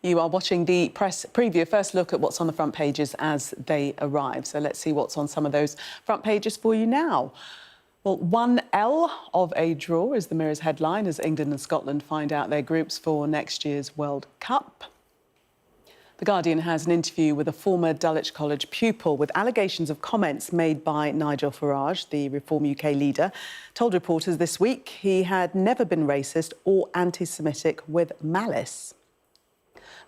You are watching the press preview, first look at what's on the front pages as they arrive. So let's see what's on some of those front pages for you now. Well, 1L of a draw is the Mirror's headline as England and Scotland find out their groups for next year's World Cup. The Guardian has an interview with a former Dulwich College pupil with allegations of comments made by Nigel Farage, the Reform UK leader, told reporters this week he had never been racist or anti-Semitic with malice.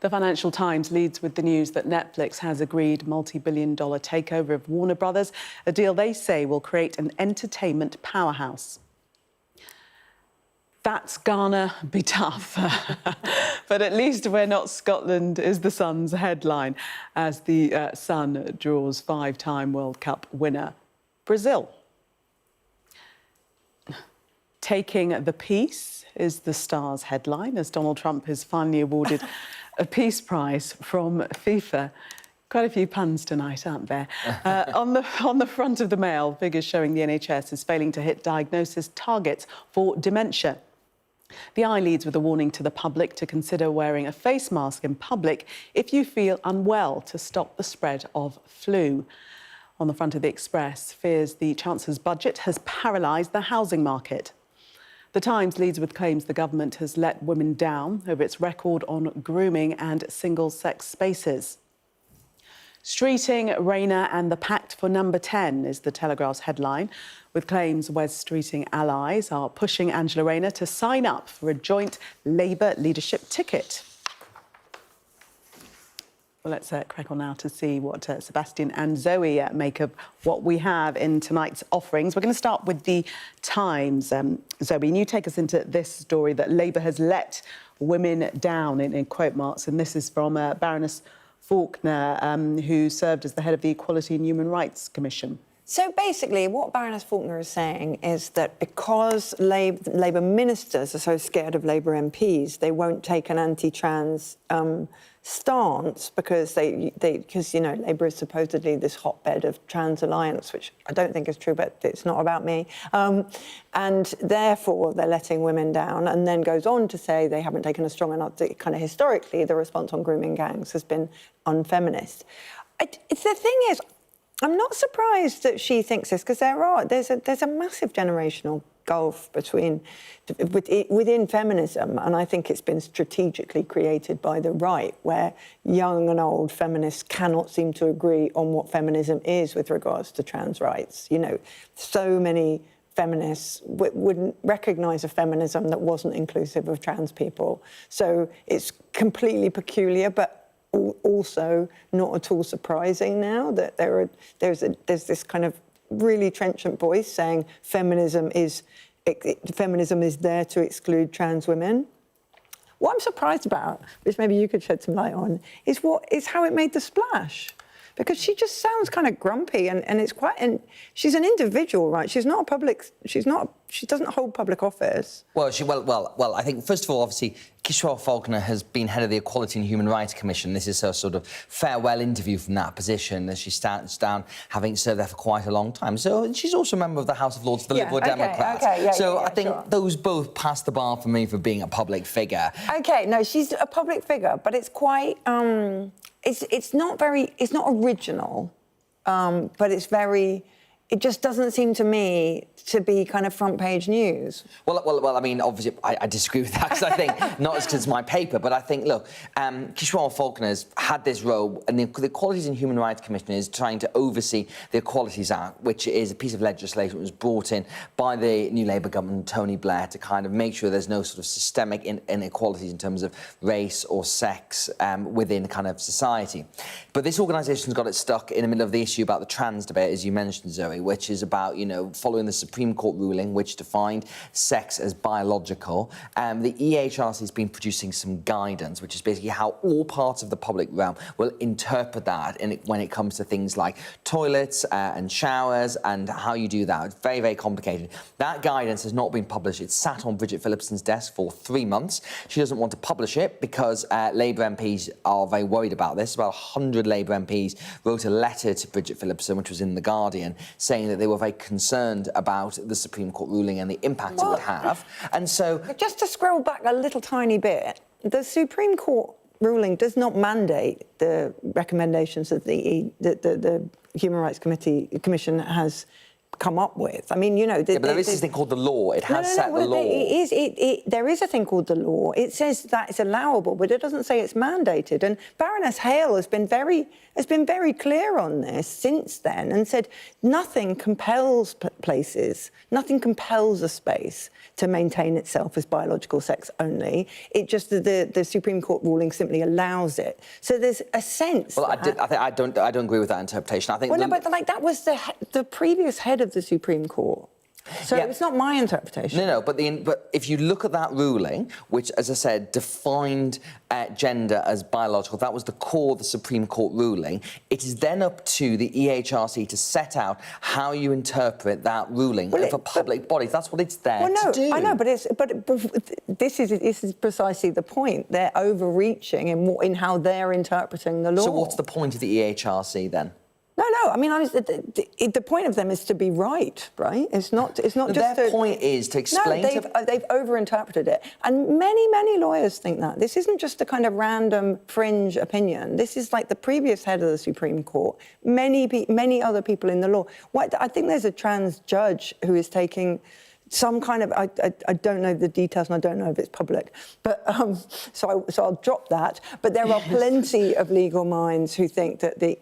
The Financial Times leads with the news that Netflix has agreed multi-billion-dollar takeover of Warner Brothers, a deal they say will create an entertainment powerhouse. That's gonna be tough. But at least we're not Scotland is the Sun's headline as the Sun draws five-time World Cup winner Brazil. Taking the peace is the Star's headline as Donald Trump is finally awarded a peace prize from FIFA. Quite a few puns tonight, aren't there? On the front of the Mail, figures showing the NHS is failing to hit diagnosis targets for dementia. The Eye leads with a warning to the public to consider wearing a face mask in public if you feel unwell to stop the spread of flu. On the front of the Express, fears the Chancellor's budget has paralysed the housing market. The Times leads with claims the government has let women down over its record on grooming and single-sex spaces. Streeting, Rayner and the Pact for Number 10 is the Telegraph's headline, with claims Wes Streeting allies are pushing Angela Rayner to sign up for a joint Labour leadership ticket. Well, let's crack on now to see what Sebastian and Zoe make of what we have in tonight's offerings. We're going to start with the Times. Zoe, and you take us into this story that Labour has let women down, in quote marks, and this is from Baroness Faulkner, who served as the head of the Equality and Human Rights Commission. So basically, what Baroness Faulkner is saying is that because Labour ministers are so scared of Labour MPs, they won't take an anti-trans stance because you know, Labour is supposedly this hotbed of trans alliance, which I don't think is true, but it's not about me. And therefore, they're letting women down, and then goes on to say they haven't taken a strong enough, kind of historically, the response on grooming gangs has been unfeminist. The thing is, I'm not surprised that she thinks this, because there's a massive generational gulf within feminism, and I think it's been strategically created by the right, where young and old feminists cannot seem to agree on what feminism is with regards to trans rights. You know, so many feminists wouldn't recognise a feminism that wasn't inclusive of trans people. So it's completely peculiar, but also not at all surprising now that there's this kind of really trenchant voice saying feminism is there to exclude trans women. What I'm surprised about, which maybe you could shed some light on, is how it made the splash. Because she just sounds kind of grumpy, and it's quite. She's an individual, right? She's not a public. She doesn't hold public office. Well, I think first of all, obviously, Kishore Faulkner has been head of the Equality and Human Rights Commission. This is her sort of farewell interview from that position as she stands down, having served there for quite a long time. So she's also a member of the House of Lords for the Liberal Democrats. I think those both pass the bar for me for being a public figure. Okay, no, she's a public figure, but it's quite. It's not original, but it's very. It just doesn't seem to me to be kind of front page news. Well, I mean, obviously, I disagree with that because I think, not as because it's my paper, but I think, look, Kishore Faulkner's had this role, and the Equalities and Human Rights Commission is trying to oversee the Equalities Act, which is a piece of legislation that was brought in by the new Labour government, Tony Blair, to kind of make sure there's no sort of systemic inequalities in terms of race or sex within kind of society. But this organisation's got it stuck in the middle of the issue about the trans debate, as you mentioned, Zoe, which is about, you know, following the Supreme Court ruling, which defined sex as biological. The EHRC has been producing some guidance, which is basically how all parts of the public realm will interpret that when it comes to things like toilets and showers and how you do that. It's very, very complicated. That guidance has not been published. It's sat on Bridget Phillipson's desk for 3 months. She doesn't want to publish it because Labour MPs are very worried about this. About 100 Labour MPs wrote a letter to Bridget Phillipson, which was in The Guardian, saying that they were very concerned about the Supreme Court ruling and the impact it would have. And so, just to scroll back a little tiny bit, the Supreme Court ruling does not mandate the recommendations that the Human Rights Commission has come up with. I mean, you know... but there is this thing called the law. It has set the law. There is a thing called the law. It says that it's allowable, but it doesn't say it's mandated. And Baroness Hale has been very clear on this since then and said nothing compels places, nothing compels a space to maintain itself as biological sex only. It just, the Supreme Court ruling simply allows it. So there's a sense... Well, I don't agree with that interpretation. I think... Well, no, but like that was the previous head of the Supreme Court. So it's not my interpretation. No, but if you look at that ruling, which, as I said, defined gender as biological, that was the core of the Supreme Court ruling, it is then up to the EHRC to set out how you interpret that ruling for public bodies. That's what it's there to do. I know, but this is precisely the point. They're overreaching in how they're interpreting the law. So what's the point of the EHRC then? No. I mean, the point of them is to be right? It's not just their point is to explain. No, they've overinterpreted it, and many lawyers think that this isn't just a kind of random fringe opinion. This is like the previous head of the Supreme Court, many other people in the law. I think there's a trans judge who is taking some kind of, I don't know the details and I don't know if it's public, but so I'll drop that. But there are plenty of legal minds who think that the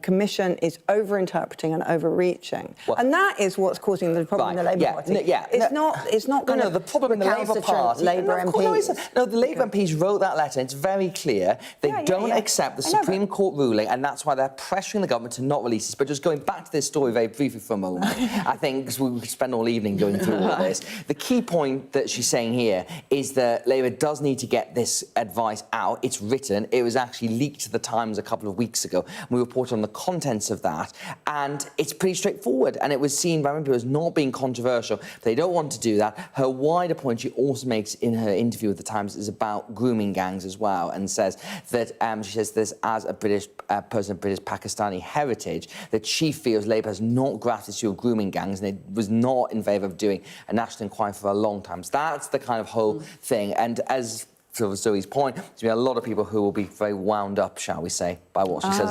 Commission is over-interpreting and overreaching. Well, and that is what's causing the problem in the Labour Party. It's not going to... the problem in the Labour Party... Labour MPs. No, the Labour MPs wrote that letter. It's very clear. They don't accept the Supreme Court ruling, and that's why they're pressuring the government to not release this. But just going back to this story very briefly for a moment, I think, because we could spend all evening going through all of this, the key point that she's saying here is that Labour does need to get this advice out. It's written. It was actually leaked to the Times a couple of weeks ago. We reported on the contents of that, and it's pretty straightforward. And it was seen by many people as not being controversial. They don't want to do that. Her wider point she also makes in her interview with the Times is about grooming gangs as well, and says that she says this as a British person of British Pakistani heritage, that she feels Labour has not grasped the issue of grooming gangs, and it was not in favour of doing a national inquiry for a long time. So that's the kind of whole thing. And as to Zoe's point, there's been a lot of people who will be very wound up, shall we say, by what she says.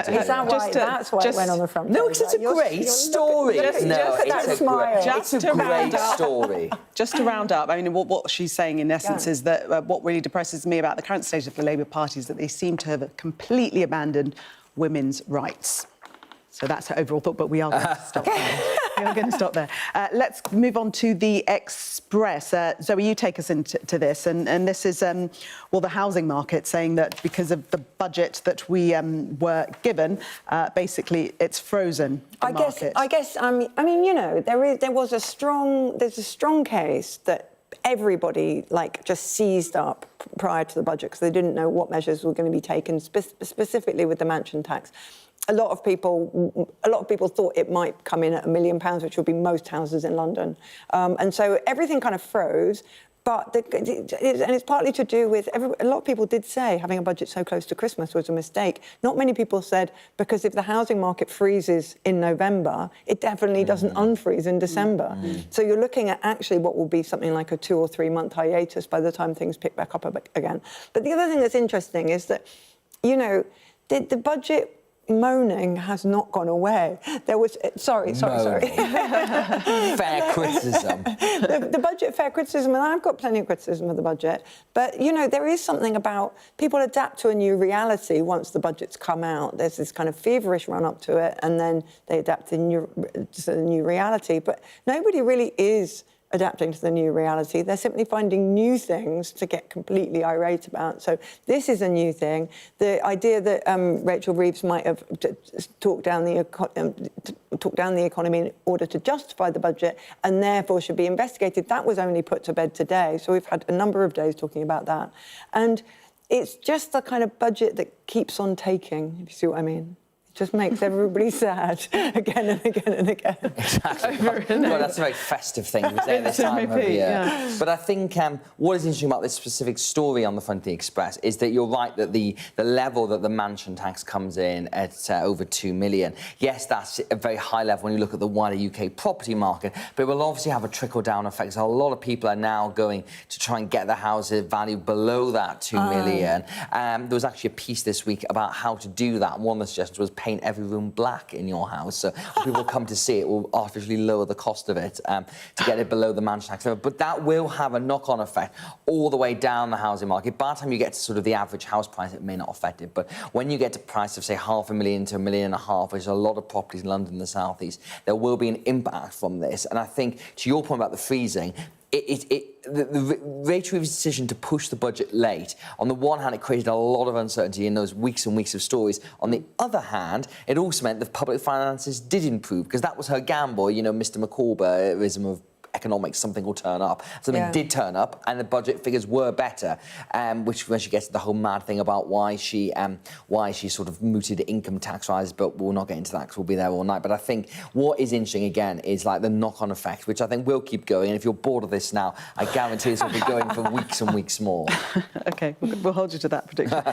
Is that why? That's why it went on the front page. No, because it's a great story. It's a great story. Just to round up, I mean, what she's saying in essence is that what really depresses me about the current state of the Labour Party is that they seem to have completely abandoned women's rights. So that's her overall thought, but we are going to stop there. We are going to stop there. Let's move on to the Express. Zoe, you take us into this, and this is, well, the housing market saying that because of the budget that we were given, basically it's frozen the market. I guess. I mean, you know, there's a strong case that everybody just seized up prior to the budget because they didn't know what measures were going to be taken, specifically with the mansion tax. A lot of people thought it might come in at £1 million, which would be most houses in London, and so everything kind of froze. But it's partly to do with a lot of people did say having a budget so close to Christmas was a mistake. Not many people said because if the housing market freezes in November, it definitely doesn't unfreeze in December. So you're looking at actually what will be something like a 2 or 3 month hiatus by the time things pick back up again. But the other thing that's interesting is that, you know, the budget moaning has not gone away. There was... Sorry. Fair criticism. The budget, fair criticism, and I've got plenty of criticism of the budget, but, you know, there is something about people adapt to a new reality once the budget's come out. There's this kind of feverish run-up to it, and then they adapt to the new reality. But nobody really is adapting to the new reality. They're simply finding new things to get completely irate about. So this is a new thing. The idea that Rachel Reeves might have talked down the economy in order to justify the budget and therefore should be investigated, that was only put to bed today. So we've had a number of days talking about that. And it's just the kind of budget that keeps on taking, if you see what I mean. just makes everybody sad again and again and again. Exactly. Well, that's a very festive thing at this time of year. Yeah. But I think what is interesting about this specific story on the front of the Express is that you're right that the level that the mansion tax comes in at over 2 million, yes, that's a very high level when you look at the wider UK property market, but it will obviously have a trickle-down effect. So a lot of people are now going to try and get their houses valued below that 2 million. There was actually a piece this week about how to do that. One of the suggestions was paint every room black in your house, so when people come to see it, will artificially lower the cost of it to get it below the mansion tax level. But that will have a knock-on effect all the way down the housing market. By the time you get to sort of the average house price, it may not affect it, but when you get to price of, say, $500,000 to $1.5 million, which is a lot of properties in London and the South East, there will be an impact from this. And I think, to your point about the freezing, the Rachel Reeves' decision to push the budget late, on the one hand, it created a lot of uncertainty in those weeks and weeks of stories. On the other hand, it also meant that public finances did improve, because that was her gamble, you know, Mr. McCorberism of economics, something will turn up. Something did turn up, and the budget figures were better, which when she gets to the whole mad thing about why she sort of mooted income tax rises, but we'll not get into that because we'll be there all night. But I think what is interesting, again, is like the knock-on effect, which I think will keep going. And if you're bored of this now, I guarantee this will be going for weeks and weeks more. OK, we'll hold you to that prediction.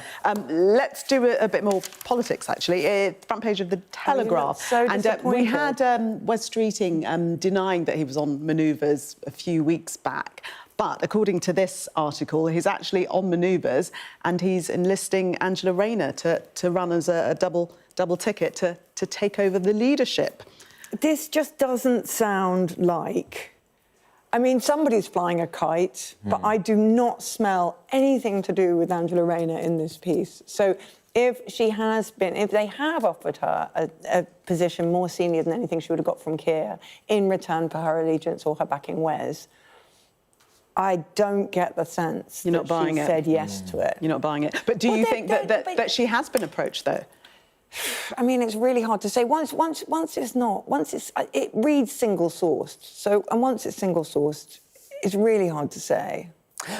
Let's do a bit more politics, actually. Front page of the Telegraph. So and we had Wes Streeting denying that he was on manoeuvres a few weeks back. But according to this article, he's actually on manoeuvres, and he's enlisting Angela Rayner to run as a double ticket to take over the leadership. This just doesn't sound like... I mean, somebody's flying a kite, but I do not smell anything to do with Angela Rayner in this piece. So if they have offered her a position more senior than anything she would have got from Keir in return for her allegiance or her backing Wes, I don't get the sense You're not buying she it. said yes to it. You're not buying it. But do you think that she has been approached, though? I mean, it's really hard to say. It reads single-sourced. So, and once it's single-sourced, it's really hard to say.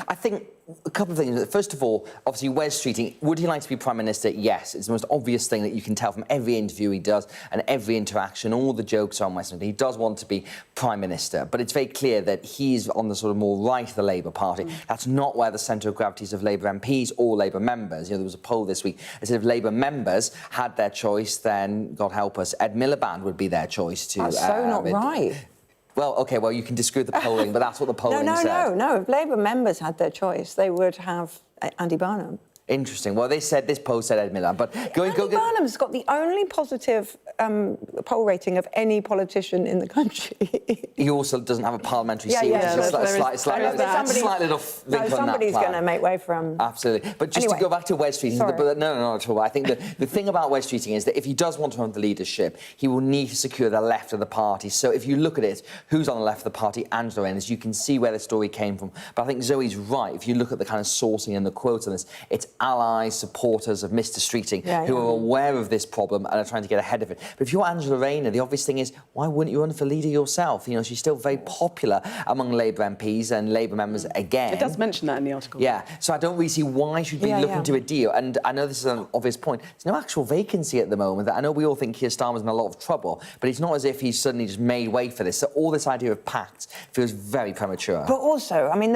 I think a couple of things. First of all, obviously, Wes Streeting, would he like to be Prime Minister? Yes. It's the most obvious thing that you can tell from every interview he does and every interaction, all the jokes on Wes Streeting. He does want to be Prime Minister, but it's very clear that he's on the sort of more right of the Labour Party. That's not where the centre of gravity is of Labour MPs or Labour members. You know, there was a poll this week that said if Labour members had their choice, then, God help us, Ed Miliband would be their choice to... That's so not right. Well, OK, well, you can disagree with the polling, but that's what the polling said. No. If Labour members had their choice, they would have Andy Barnum. Interesting. Well, this poll said Ed Miliband, but Andy Barnum's got the only positive poll rating of any politician in the country. He also doesn't have a parliamentary seat. Slight little link on that. Somebody's going to make way for him. Absolutely. But just to go back to Wes Streeting, no, not at all. I think the thing about Wes Streeting is that if he does want to run the leadership, he will need to secure the left of the party. So if you look at it, who's on the left of the party? Angela Rayner. You can see where the story came from. But I think Zoe's right. If you look at the kind of sourcing and the quotes on this, it's allies, supporters of Mr. Streeting who are aware of this problem and are trying to get ahead of it. But if you're Angela Rayner, the obvious thing is, why wouldn't you run for leader yourself? You know, she's still very popular among Labour MPs and Labour members again. It does mention that in the article. Yeah, so I don't really see why she'd be looking to a deal. And I know this is an obvious point. There's no actual vacancy at the moment. I know we all think Keir Starmer's in a lot of trouble, but it's not as if he's suddenly just made way for this. So all this idea of pacts feels very premature. But also, I mean,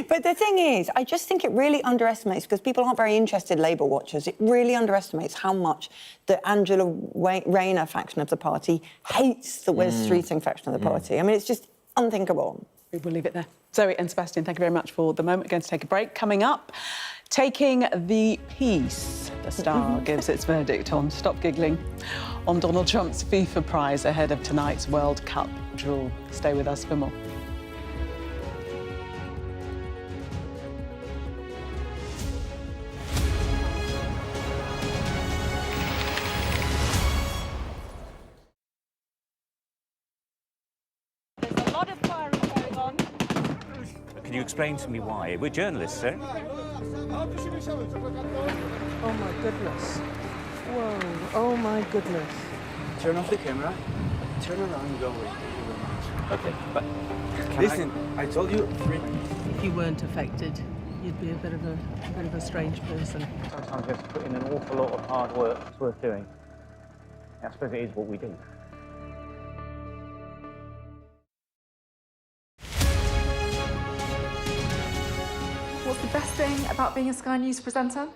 but the thing is, I just think it really underestimates, because people aren't very interested Labour watchers, it really underestimates how much the Angela Rayner faction of the party hates the Wes Streeting faction of the party. I mean, it's just unthinkable. We will leave it there. Zoe and Sebastian, thank you very much for the moment. We're going to take a break. Coming up, taking the peace. The Star gives its verdict on, stop giggling, on Donald Trump's FIFA prize ahead of tonight's World Cup draw. Stay with us for more. Can you explain to me why? We're journalists, sir. Oh my goodness. Whoa, oh my goodness. Turn off the camera, turn around and go away. Okay, but Listen, I told you... If you weren't affected, you'd be a bit of a strange person. Sometimes you have to put in an awful lot of hard work. It's worth doing. I suppose it is what we do. What's the best thing about being a Sky News presenter?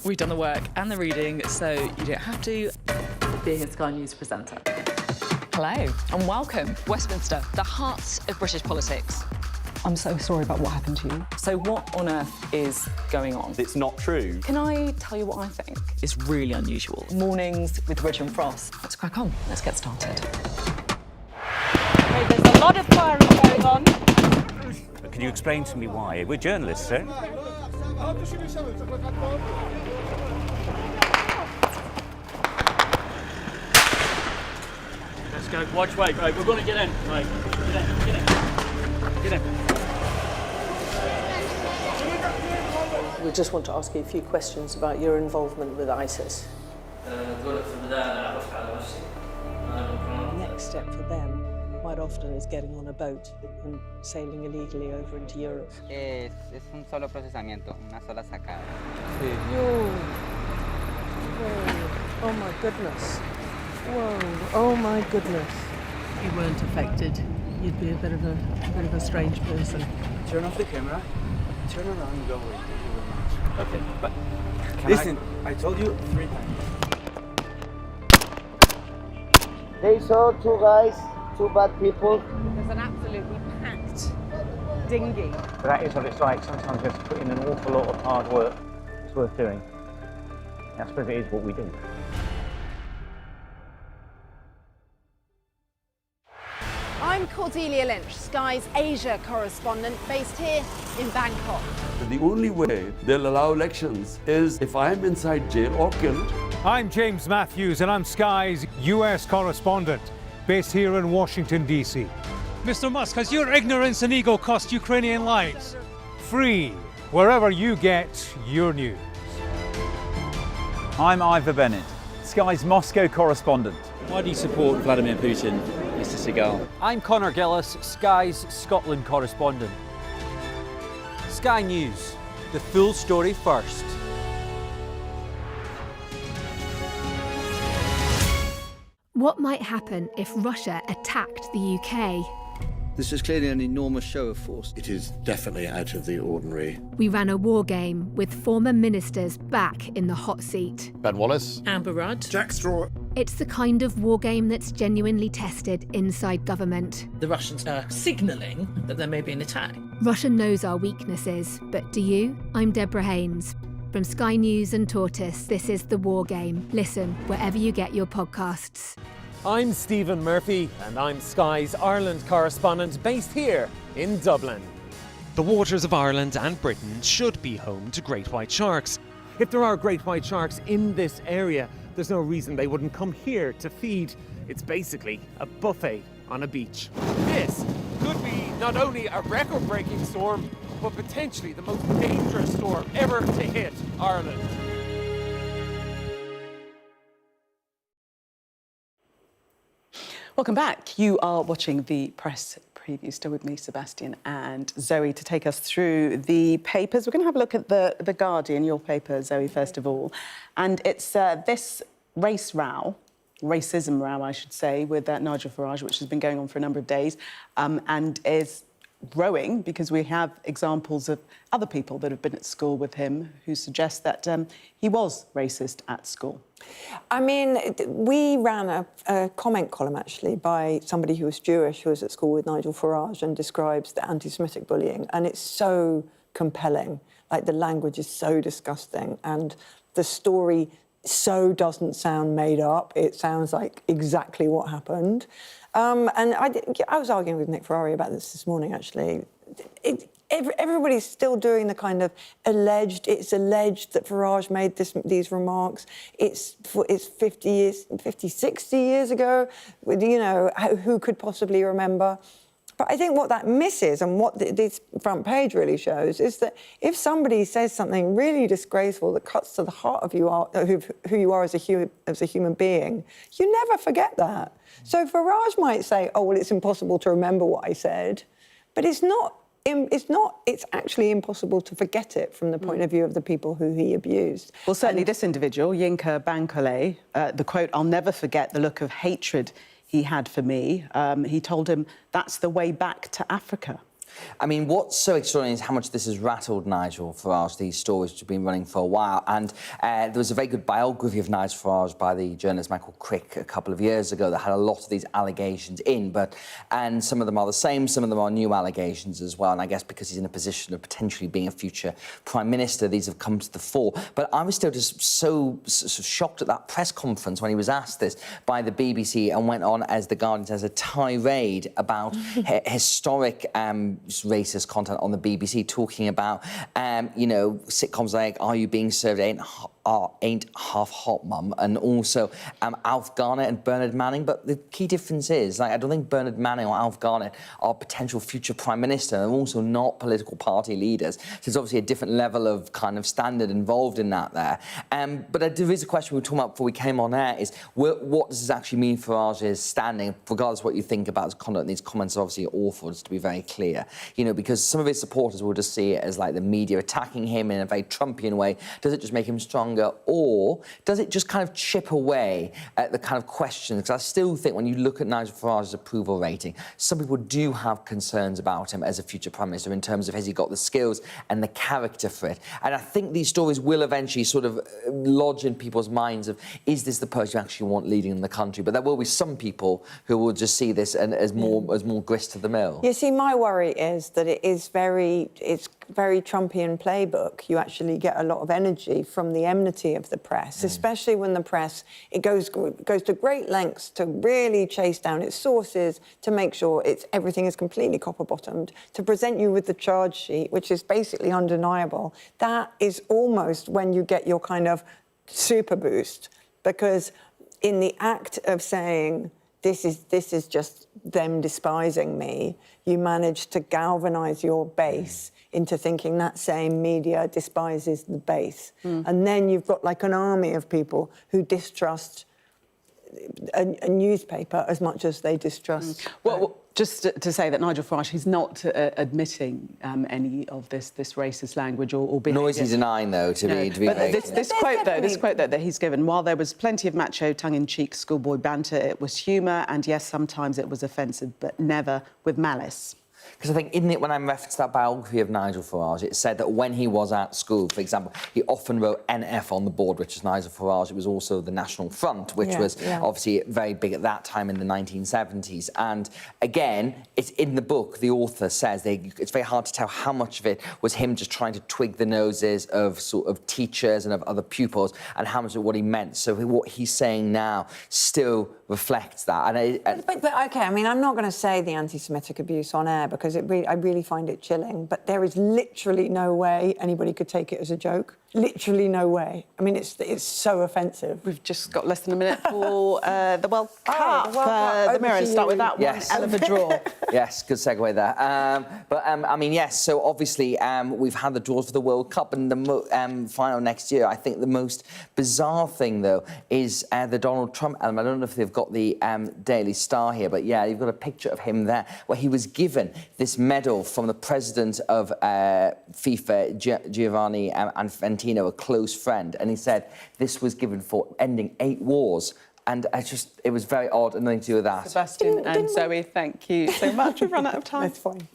We've done the work and the reading, so you don't have to. Being a Sky News presenter. Hello and welcome. Westminster, the heart of British politics. I'm so sorry about what happened to you. So what on earth is going on? It's not true. Can I tell you what I think? It's really unusual. Mornings with Rich and Frost. Let's crack on. Let's get started. Okay, there's a lot of firing going on. Can you explain to me why? We're journalists, sir. Let's go. Watch, wait, right. We're going to get in. Right. Get in. We just want to ask you a few questions about your involvement with ISIS. Next step for them quite often is getting on a boat and sailing illegally over into Europe. Es un solo procesamiento, una sola sacada. Oh my goodness. Whoa, oh my goodness. If you weren't affected, you'd be a bit of a strange person. Turn off the camera. Turn around and go away. Okay, but Listen, I told you 3 times. They saw 2 guys, 2 bad people. There's an absolutely packed dinghy. But that is what it's like. Sometimes you have to put in an awful lot of hard work. It's worth doing. I suppose it is what we do. I'm Cordelia Lynch, Sky's Asia correspondent based here in Bangkok. the only way they'll allow elections is if I'm inside jail or killed. I'm James Matthews and I'm Sky's US correspondent based here in Washington, D.C. Mr. Musk, has your ignorance and ego cost Ukrainian lives? Free, wherever you get your news. I'm Ivor Bennett, Sky's Moscow correspondent. Why do you support Vladimir Putin, Mr. Seagal? I'm Conor Gillis, Sky's Scotland correspondent. Sky News, the full story first. What might happen if Russia attacked the UK? This is clearly an enormous show of force. It is definitely out of the ordinary. We ran a war game with former ministers back in the hot seat. Ben Wallace. Amber Rudd. Jack Straw. It's the kind of war game that's genuinely tested inside government. The Russians are signalling that there may be an attack. Russia knows our weaknesses, but do you? I'm Deborah Haynes. From Sky News and Tortoise, this is The War Game. Listen wherever you get your podcasts. I'm Stephen Murphy, and I'm Sky's Ireland correspondent based here in Dublin. The waters of Ireland and Britain should be home to great white sharks. If there are great white sharks in this area, there's no reason they wouldn't come here to feed. It's basically a buffet on a beach. This could be not only a record-breaking storm, but potentially the most dangerous storm ever to hit Ireland. Welcome back. You are watching the press preview. Still with me, Sebastian and Zoe, to take us through the papers. We're going to have a look at the Guardian, your paper, Zoe, first of all. And it's this racism row, I should say, with Nigel Farage, which has been going on for a number of days and is growing because we have examples of other people that have been at school with him who suggest that he was racist at school. I mean, we ran a comment column, actually, by somebody who was Jewish, who was at school with Nigel Farage, and describes the anti-Semitic bullying. And it's so compelling. Like, the language is so disgusting. And the story so doesn't sound made up. It sounds like exactly what happened. And I was arguing with Nick Ferrari about this morning, actually. Everybody's still doing the kind of it's alleged that Farage made these remarks. It's 50, 60 years ago. You know, who could possibly remember? But I think what that misses, and what this front page really shows, is that if somebody says something really disgraceful that cuts to the heart of who you are as a human being, you never forget that. So Farage might say, "Oh well, it's impossible to remember what I said," but it's not. It's actually impossible to forget it from the point of view of the people who he abused. Well, certainly this individual, Yinka Bankole, the quote, "I'll never forget the look of hatred he had for me." He told him that's the way back to Africa. I mean, what's so extraordinary is how much this has rattled Nigel Farage, these stories which have been running for a while. And there was a very good biography of Nigel Farage by the journalist Michael Crick a couple of years ago that had a lot of these allegations in, and some of them are the same, some of them are new allegations as well. And I guess because he's in a position of potentially being a future Prime Minister, these have come to the fore. But I was still just so shocked at that press conference when he was asked this by the BBC and went on, as The Guardian says, a tirade about historic racist content on the BBC, talking about, you know, sitcoms like Are You Being Served? Ain't Half Hot, Mum, and also Alf Garnett and Bernard Manning. But the key difference is, like, I don't think Bernard Manning or Alf Garnett are potential future Prime Minister. They're also not political party leaders. So there's obviously a different level of kind of standard involved in that there. But there is a question we were talking about before we came on air, is what does this actually mean for Farage's standing, regardless of what you think about his conduct? These comments are obviously awful, just to be very clear. You know, because some of his supporters will just see it as like the media attacking him in a very Trumpian way. Does it just make him stronger? Or does it just kind of chip away at the kind of questions? Because I still think when you look at Nigel Farage's approval rating, some people do have concerns about him as a future Prime Minister in terms of has he got the skills and the character for it. And I think these stories will eventually sort of lodge in people's minds of, is this the person you actually want leading the country? But there will be some people who will just see this as more grist to the mill. You see, my worry is that it's very Trumpian playbook. You actually get a lot of energy from the enmity of the press, especially when the press, it goes to great lengths to really chase down its sources, to make sure everything is completely copper-bottomed, to present you with the charge sheet, which is basically undeniable. That is almost when you get your kind of super boost, because in the act of saying, this is just them despising me, you manage to galvanise your base into thinking that same media despises the base. And then you've got like an army of people who distrust a newspaper as much as they distrust... Well, just to say that Nigel Farage, he's not admitting any of this racist language or behaviour. Nor is he denying, though, to be but this quote that he's given, while there was plenty of macho, tongue-in-cheek schoolboy banter, it was humour, and yes, sometimes it was offensive, but never with malice. Because I think when I referenced that biography of Nigel Farage, it said that when he was at school, for example, he often wrote NF on the board, which is Nigel Farage. It was also the National Front, which was obviously very big at that time in the 1970s. And again, it's in the book, the author says it's very hard to tell how much of it was him just trying to twig the noses of sort of teachers and of other pupils, and how much of what he meant. So what he's saying now still reflects that. But OK, I mean, I'm not going to say the anti-Semitic abuse on air, because I really find it chilling, but there is literally no way anybody could take it as a joke. Literally no way. I mean, it's so offensive. We've just got less than a minute for the World Cup. The Mirror, start with that one. Hell of a draw. Yes, good segue there. I mean, yes, so obviously we've had the draws for the World Cup and the final next year. I think the most bizarre thing, though, is the Donald Trump element. I don't know if they've got the Daily Star here, but yeah, you've got a picture of him there where he was given this medal from the president of FIFA, Giovanni Infantino, a close friend, and he said this was given for ending 8 wars. And it was very odd and nothing to do with that. Sebastian and Zoe, thank you so much. We've run out of time. That's fine.